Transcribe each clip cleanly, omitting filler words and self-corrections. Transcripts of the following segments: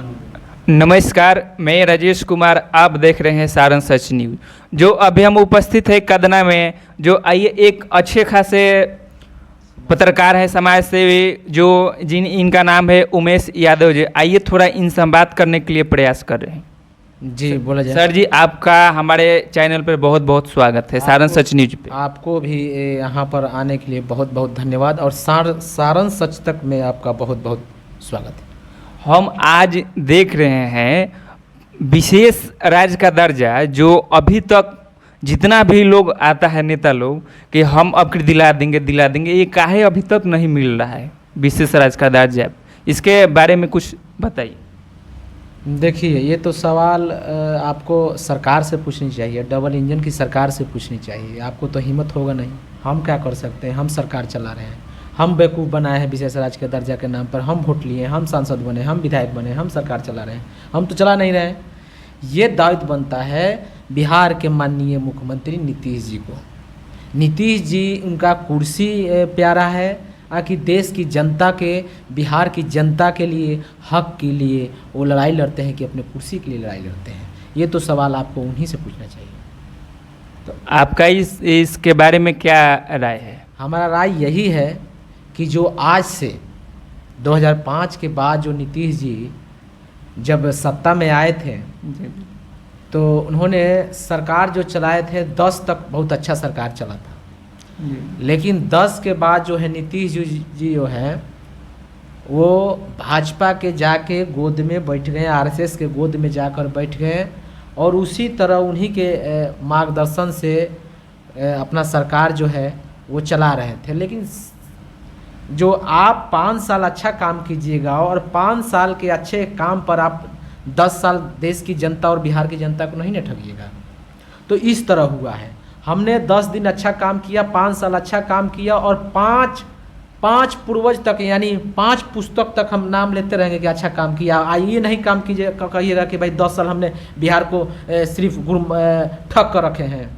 नमस्कार, मैं राजेश कुमार। आप देख रहे हैं सारण सच न्यूज। जो अभी हम उपस्थित है कदना में, जो आइए एक अच्छे खासे पत्रकार है, समाज सेवी, जो इनका नाम है उमेश यादव जी। आइए थोड़ा इनसे हम बात करने के लिए प्रयास कर रहे हैं। जी बोला जाए। सर जी, आपका हमारे चैनल पर बहुत बहुत स्वागत है, सारण सच न्यूज पे। आपको भी यहाँ पर आने के लिए बहुत बहुत धन्यवाद और सारण सच तक में आपका बहुत बहुत स्वागत है। हम आज देख रहे हैं विशेष राज्य का दर्जा, जो अभी तक जितना भी लोग आता है नेता लोग कि हम अब दिला देंगे, ये काहे अभी तक नहीं मिल रहा है विशेष राज्य का दर्जा? इसके बारे में कुछ बताइए। देखिए, ये तो सवाल आपको सरकार से पूछनी चाहिए, डबल इंजन की सरकार से पूछनी चाहिए। आपको तो हिम्मत होगा नहीं। हम क्या कर सकते हैं? हम सरकार चला रहे हैं, हम बेवकूफ़ बनाए हैं विशेष राज्य के दर्जा के नाम पर। हम वोट लिए, हम सांसद बने, हम विधायक बने, हम सरकार चला रहे हैं। हम तो चला नहीं रहे हैं। ये दायित्व बनता है बिहार के माननीय मुख्यमंत्री नीतीश जी को। नीतीश जी, उनका कुर्सी प्यारा है कि देश की जनता के, बिहार की जनता के लिए, हक के लिए वो लड़ाई लड़ते हैं कि अपने कुर्सी के लिए लड़ाई लड़ते हैं? ये तो सवाल आपको उन्हीं से पूछना चाहिए। तो आपका इसके बारे में क्या राय है? हमारा राय यही है कि जो आज से 2005 के बाद जो नीतीश जी जब सत्ता में आए थे, तो उन्होंने सरकार जो चलाए थे 10 तक बहुत अच्छा सरकार चला था। लेकिन 10 के बाद जो है नीतीश जी जो है वो भाजपा के जाके गोद में बैठ गए, आरएसएस के गोद में जाकर बैठ गए और उसी तरह उन्हीं के मार्गदर्शन से अपना सरकार जो है वो चला रहे थे। लेकिन जो आप 5 साल अच्छा काम कीजिएगा और 5 साल के अच्छे काम पर आप 10 साल देश की जनता और बिहार की जनता को नहीं न ठगिएगा। तो इस तरह हुआ है। हमने 10 दिन अच्छा काम किया, 5 साल अच्छा काम किया और पाँच पूर्वज तक, यानी 5 पुस्तक तक हम नाम लेते रहेंगे कि अच्छा काम किया। आइए नहीं काम कीजिए, कहिएगा कि भाई 10 साल हमने बिहार को सिर्फ ठग कर रखे हैं।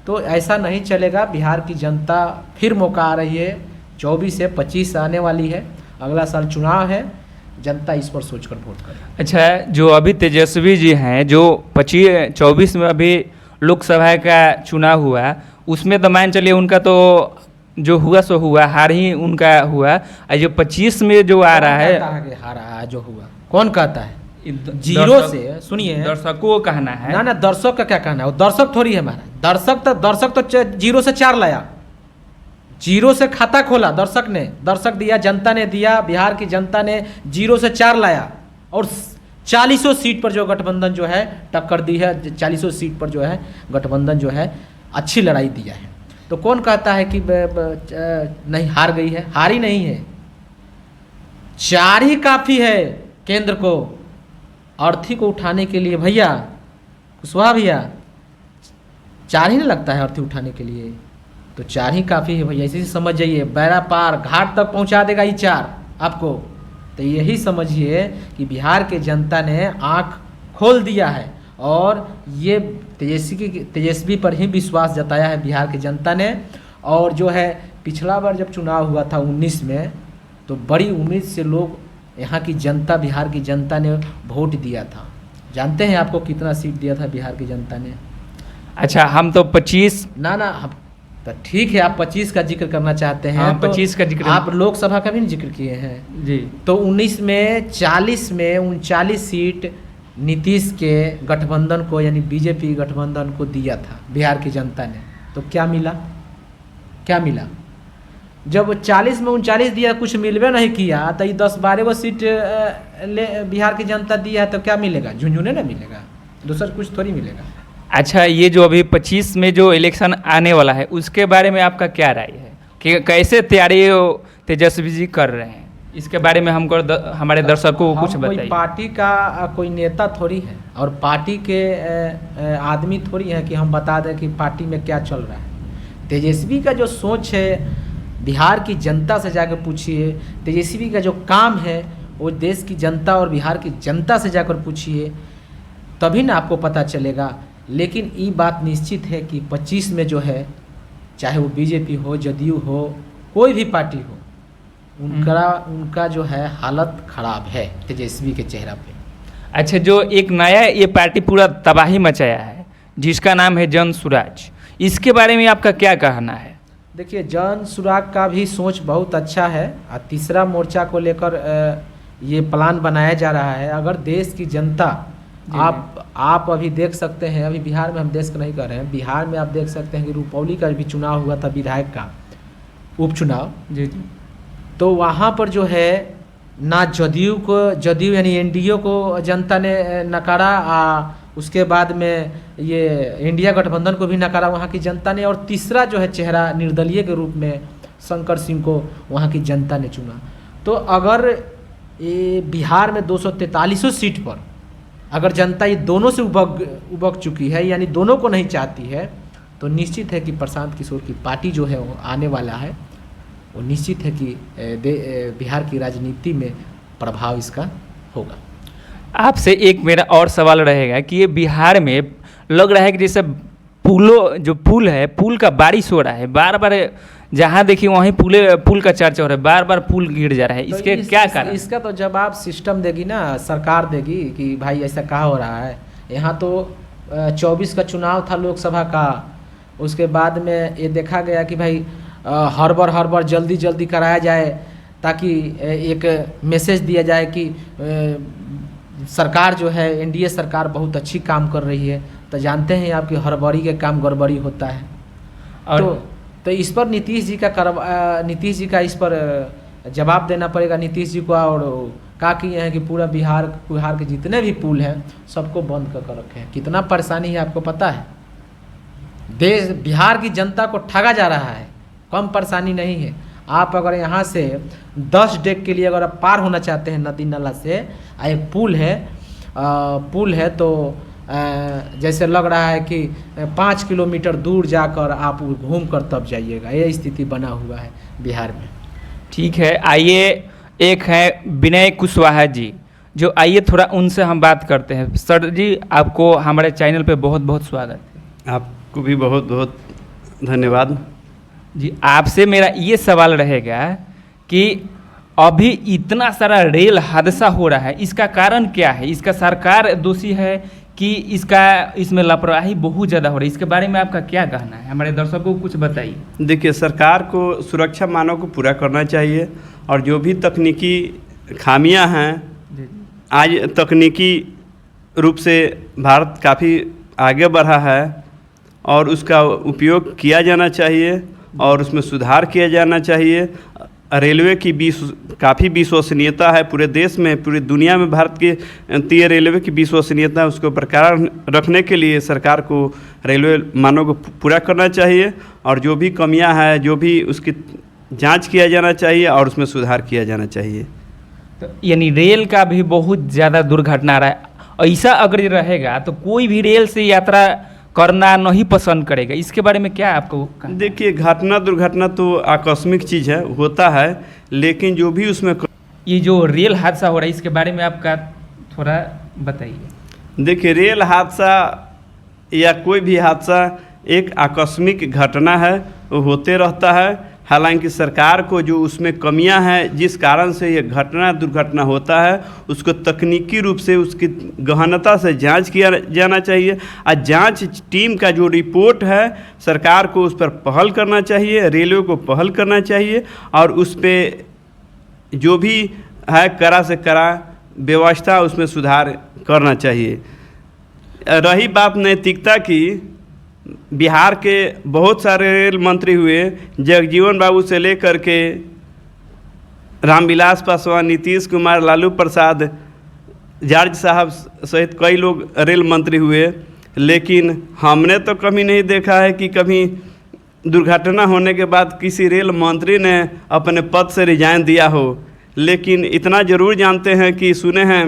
तो ऐसा नहीं चलेगा। बिहार की जनता फिर मौका आ रही है, 24 से 25 आने वाली है, अगला साल चुनाव है। जनता इस पर सोचकर वोट करे। अच्छा, जो अभी तेजस्वी जी हैं, जो 24 में अभी लोकसभा का चुनाव हुआ, उसमें तो मान चलिए उनका तो जो हुआ सो हुआ, हार ही उनका हुआ। और जो 25 में जो आ रहा है, हारा जो हुआ, कौन कहता है? जीरो से, सुनिए, दर्शकों को कहना है ना दर्शक का क्या कहना है? वो दर्शक थोड़ी है हमारा। दर्शक तो 0 से 4 लाया, 0 से खाता खोला दर्शक ने, दर्शक दिया, जनता ने दिया, बिहार की जनता ने 0 से 4 लाया और 40 सीट पर जो गठबंधन जो है टक्कर दी है, 40 सीट पर जो है गठबंधन जो है अच्छी लड़ाई दिया है। तो कौन कहता है कि नहीं हार गई है? हारी नहीं है, 4 ही काफ़ी है केंद्र को अर्थी को उठाने के लिए। भैया कुशवाहा भैया, 4 ही नहीं लगता है अर्थी उठाने के लिए? तो 4 ही काफ़ी है भैया, इसी से समझ जाइए। बैरा पार घाट तक पहुंचा देगा ये 4 आपको। तो यही समझिए कि बिहार के जनता ने आँख खोल दिया है और ये तेजस्वी पर ही विश्वास जताया है बिहार की जनता ने। और जो है पिछला बार जब चुनाव हुआ था 19 में, तो बड़ी उम्मीद से लोग, यहाँ की जनता, बिहार की जनता ने वोट दिया था। जानते हैं आपको कितना सीट दिया था बिहार की जनता ने? अच्छा, हम तो 25 ना तो ठीक है, आप 25 का जिक्र करना चाहते हैं। हाँ, तो 25 का जिक्र। आप लोकसभा का भी नहीं जिक्र किए हैं जी। तो 19 में 40 में 39 सीट नीतीश के गठबंधन को, यानी बीजेपी गठबंधन को दिया था बिहार की जनता ने। तो क्या मिला? क्या मिला? जब 40 में 39 दिया, कुछ मिलवे नहीं किया, तो ये 10-12 सीट बिहार की जनता दिया है, तो क्या मिलेगा? झुंझुने ना मिलेगा, दूसरा कुछ थोड़ी मिलेगा। अच्छा, ये जो अभी 25 में जो इलेक्शन आने वाला है, उसके बारे में आपका क्या राय है कि कैसे तैयारी तेजस्वी जी कर रहे हैं? इसके बारे में हमको हमारे दर्शकों को कुछ बताइए। कोई पार्टी का कोई नेता थोड़ी है और पार्टी के आदमी थोड़ी है कि हम बता दें कि पार्टी में क्या चल रहा है। तेजस्वी का जो सोच है, बिहार की जनता से जाकर पूछिए। तेजस्वी का जो काम है वो देश की जनता और बिहार की जनता से जाकर पूछिए, तभी ना आपको पता चलेगा। लेकिन ये बात निश्चित है कि 25 में जो है, चाहे वो बीजेपी हो, जदयू हो, कोई भी पार्टी हो, उनका जो है हालत खराब है तेजस्वी के चेहरा पे। अच्छा, जो एक नया ये पार्टी पूरा तबाही मचाया है जिसका नाम है जन सुराज, इसके बारे में आपका क्या कहना है? देखिए, जन सुराग का भी सोच बहुत अच्छा है और तीसरा मोर्चा को लेकर ये प्लान बनाया जा रहा है। अगर देश की जनता, आप अभी देख सकते हैं, अभी बिहार में हम देश का नहीं कर रहे हैं, बिहार में आप देख सकते हैं कि रुपौली का भी चुनाव हुआ था, विधायक का उपचुनाव। जी जी। तो वहाँ पर जो है ना जदयू यानी एनडीए को जनता ने नकारा, उसके बाद में ये इंडिया गठबंधन को भी नकारा वहाँ की जनता ने, और तीसरा जो है चेहरा निर्दलीय के रूप में शंकर सिंह को वहाँ की जनता ने चुना। तो अगर ये बिहार में 243 सीट पर अगर जनता ये दोनों से उबक चुकी है, यानी दोनों को नहीं चाहती है, तो निश्चित है कि प्रशांत किशोर की पार्टी जो है वो आने वाला है, वो निश्चित है कि बिहार की राजनीति में प्रभाव इसका होगा। आपसे एक मेरा और सवाल रहेगा कि ये बिहार में लग रहा है कि जैसे पुल है, पुल का बारिश हो रहा है, बार बार जहाँ देखिए वहीं पुल का चर्चा हो रहा है, बार बार पुल गिर जा रहा है, इसके क्या कारण? इसका तो जवाब सिस्टम देगी ना, सरकार देगी कि भाई ऐसा कहाँ हो रहा है। यहाँ तो 24 का चुनाव था लोकसभा का, उसके बाद में ये देखा गया कि भाई हड़बड़ जल्दी कराया जाए, ताकि एक मैसेज दिया जाए कि सरकार जो है एनडीए सरकार बहुत अच्छी काम कर रही है। तो जानते हैं आपकी हड़बड़ी के काम गड़बड़ी होता है। और तो इस पर नीतीश जी का इस पर जवाब देना पड़ेगा नीतीश जी को। और कहा किए हैं कि पूरा बिहार के जितने भी पुल हैं सबको बंद कर रखे हैं। कितना परेशानी है आपको पता है? बिहार की जनता को ठगा जा रहा है, कम परेशानी नहीं है। आप अगर यहाँ से 10 डेक के लिए अगर आप पार होना चाहते हैं नदी नाला से, एक पुल है तो जैसे लग रहा है कि 5 किलोमीटर दूर जाकर आप घूम कर तब जाइएगा, ये स्थिति बना हुआ है बिहार में। ठीक है, आइए एक है विनय कुशवाहा जी, जो आइए थोड़ा उनसे हम बात करते हैं। सर जी, आपको हमारे चैनल पे बहुत बहुत स्वागत है। आपको भी बहुत बहुत धन्यवाद जी। आपसे मेरा ये सवाल रहेगा कि अभी इतना सारा रेल हादसा हो रहा है, इसका कारण क्या है? इसका सरकार दोषी है कि इसमें लापरवाही बहुत ज़्यादा हो रही है? इसके बारे में आपका क्या कहना है? हमारे दर्शकों को कुछ बताइए। देखिए, सरकार को सुरक्षा मानकों को पूरा करना चाहिए, और जो भी तकनीकी खामियां हैं, आज तकनीकी रूप से भारत काफ़ी आगे बढ़ा है और उसका उपयोग किया जाना चाहिए और उसमें सुधार किया जाना चाहिए। रेलवे की काफ़ी विश्वसनीयता है पूरे देश में, पूरी दुनिया में भारत की रेलवे की विश्वसनीयता, उसको बरकरार रखने के लिए सरकार को रेलवे मानकों को पूरा करना चाहिए, और जो भी कमियां हैं जो भी उसकी जांच किया जाना चाहिए और उसमें सुधार किया जाना चाहिए। तो यानी रेल का भी बहुत ज़्यादा दुर्घटना रहा है। ऐसा अगर रहेगा तो कोई भी रेल से यात्रा करना नहीं पसंद करेगा, इसके बारे में क्या आपको कहना? देखिए, दुर्घटना तो आकस्मिक चीज़ है, होता है, लेकिन जो भी उसमें ये जो रेल हादसा हो रहा है इसके बारे में आपका थोड़ा बताइए। देखिए, रेल हादसा या कोई भी हादसा एक आकस्मिक घटना है, वो होते रहता है। हालांकि सरकार को जो उसमें कमियां हैं जिस कारण से ये दुर्घटना होता है, उसको तकनीकी रूप से उसकी गहनता से जांच किया जाना चाहिए। और जांच टीम का जो रिपोर्ट है, सरकार को उस पर पहल करना चाहिए, रेलवे को पहल करना चाहिए, और उस पर जो भी है कड़ा से कड़ा व्यवस्था उसमें सुधार करना चाहिए। रही बात नैतिकता की, बिहार के बहुत सारे रेल मंत्री हुए, जगजीवन बाबू से लेकर के रामविलास पासवान, नीतीश कुमार, लालू प्रसाद, जॉर्ज साहब सहित कई लोग रेल मंत्री हुए, लेकिन हमने तो कभी नहीं देखा है कि कभी दुर्घटना होने के बाद किसी रेल मंत्री ने अपने पद से रिजाइन दिया हो। लेकिन इतना ज़रूर जानते हैं कि सुने हैं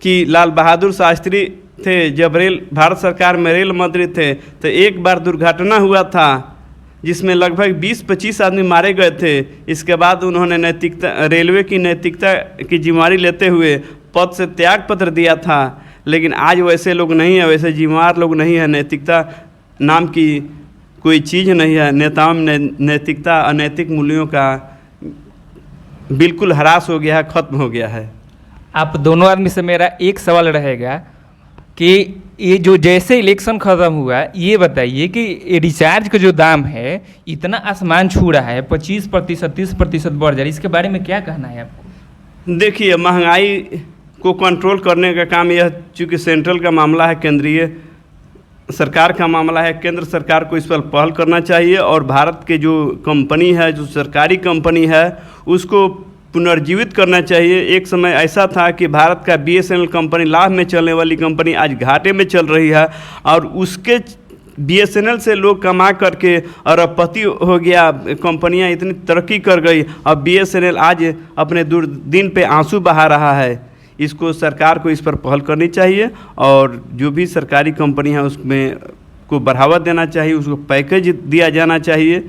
कि लाल बहादुर शास्त्री थे, जब भारत सरकार में रेल मंत्री थे, तो एक बार दुर्घटना हुआ था जिसमें लगभग 20-25 आदमी मारे गए थे। इसके बाद उन्होंने रेलवे की नैतिकता की जिम्मेदारी लेते हुए पद से त्याग पत्र दिया था। लेकिन आज वैसे लोग नहीं है, वैसे जिम्मेदार लोग नहीं है, नैतिकता नाम की कोई चीज़ नहीं है। नेताओं में नैतिकता, अनैतिक मूल्यों का बिल्कुल ह्रास हो गया है, खत्म हो गया है। आप दोनों आदमी से मेरा एक सवाल रहेगा कि ये जो जैसे इलेक्शन ख़त्म हुआ, ये बताइए कि ये रिचार्ज का जो दाम है इतना आसमान छू रहा है, 25% 30% बढ़ जा रहा है, इसके बारे में क्या कहना है आपको? देखिए, महंगाई को कंट्रोल करने का काम यह, चूँकि सेंट्रल का मामला है, केंद्रीय सरकार का मामला है, केंद्र सरकार को इस पर पहल करना चाहिए और भारत के जो कंपनी है, जो सरकारी कंपनी है, उसको पुनर्जीवित करना चाहिए। एक समय ऐसा था कि भारत का BSNL कंपनी, लाभ में चलने वाली कंपनी, आज घाटे में चल रही है और उसके BSNL से लोग कमा करके अरबपति हो गया, कंपनियां इतनी तरक्की कर गई। अब BSNL आज अपने दुर्दिन पे आंसू बहा रहा है। इसको सरकार को इस पर पहल करनी चाहिए और जो भी सरकारी कंपनी है उसमें को बढ़ावा देना चाहिए, उसको पैकेज दिया जाना चाहिए,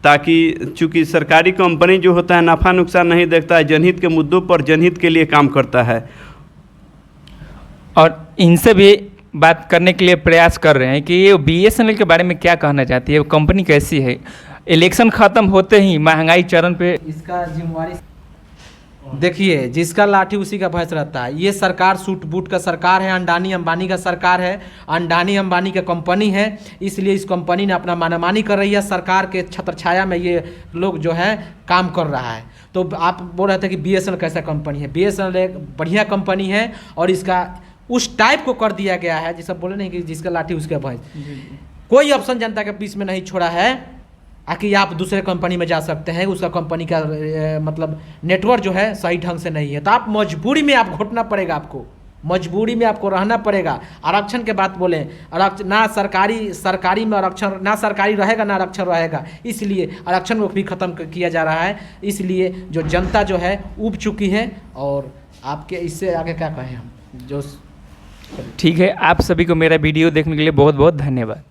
ताकि चूँकि सरकारी कंपनी जो होता है नफ़ा नुकसान नहीं देखता है, जनहित के मुद्दों पर जनहित के लिए काम करता है। और इनसे भी बात करने के लिए प्रयास कर रहे हैं कि ये BSNL के बारे में क्या कहना चाहती है, कंपनी कैसी है? इलेक्शन ख़त्म होते ही महंगाई चरण पे इसका जिम्मेवारी देखिए, जिसका लाठी उसी का भैंस रहता है। ये सरकार सूट बूट का सरकार है, अंडानी अंबानी का सरकार है, अंडानी अंबानी का कंपनी है, इसलिए इस कंपनी ने अपना मानामानी कर रही है। सरकार के छत्रछाया में ये लोग जो है काम कर रहा है। तो आप बोल रहे थे कि BSNL कैसा कंपनी है? BSNL एक बढ़िया कंपनी है और इसका उस टाइप को कर दिया गया है, जिसका बोले नहीं कि जिसका लाठी उसका भैंस। कोई ऑप्शन जनता के बीच में नहीं छोड़ा है कि आप दूसरे कंपनी में जा सकते हैं, उसका कंपनी का मतलब नेटवर्क जो है सही ढंग से नहीं है, तो आप मजबूरी में आप घुटना पड़ेगा, आपको मजबूरी में आपको रहना पड़ेगा। आरक्षण के बात बोले, आरक्षण ना सरकारी में आरक्षण, ना सरकारी रहेगा ना आरक्षण रहेगा, इसलिए आरक्षण को भी ख़त्म किया जा रहा है। इसलिए जो जनता जो है ऊब चुकी है और आपके इससे आगे क्या कहें हम जो। ठीक है, आप सभी को मेरा वीडियो देखने के लिए बहुत बहुत धन्यवाद।